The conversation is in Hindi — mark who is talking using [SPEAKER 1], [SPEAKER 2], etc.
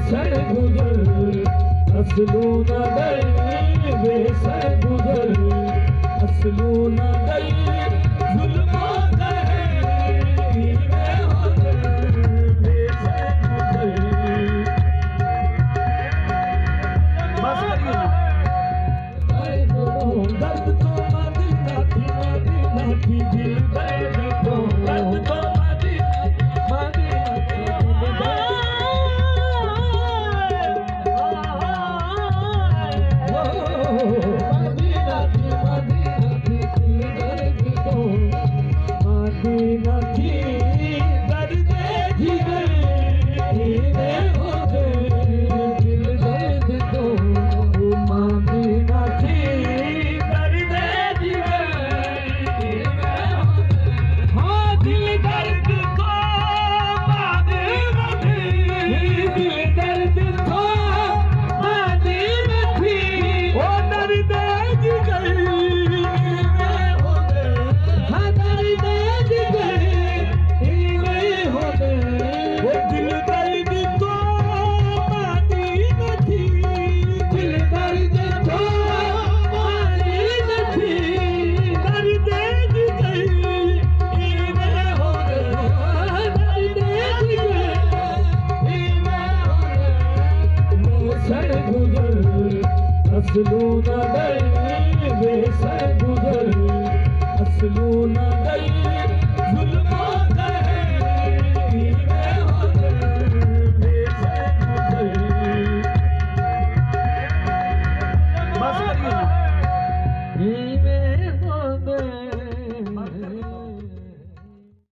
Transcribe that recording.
[SPEAKER 1] सरगुजर असलू न गई वे सरगुजर असलू न गई जुल्मा गए वे सरगुजर। बस दर्द तो मदीना थी मदीना थी दिल दर्द तो दर्द तो सरगुजर असलू न गई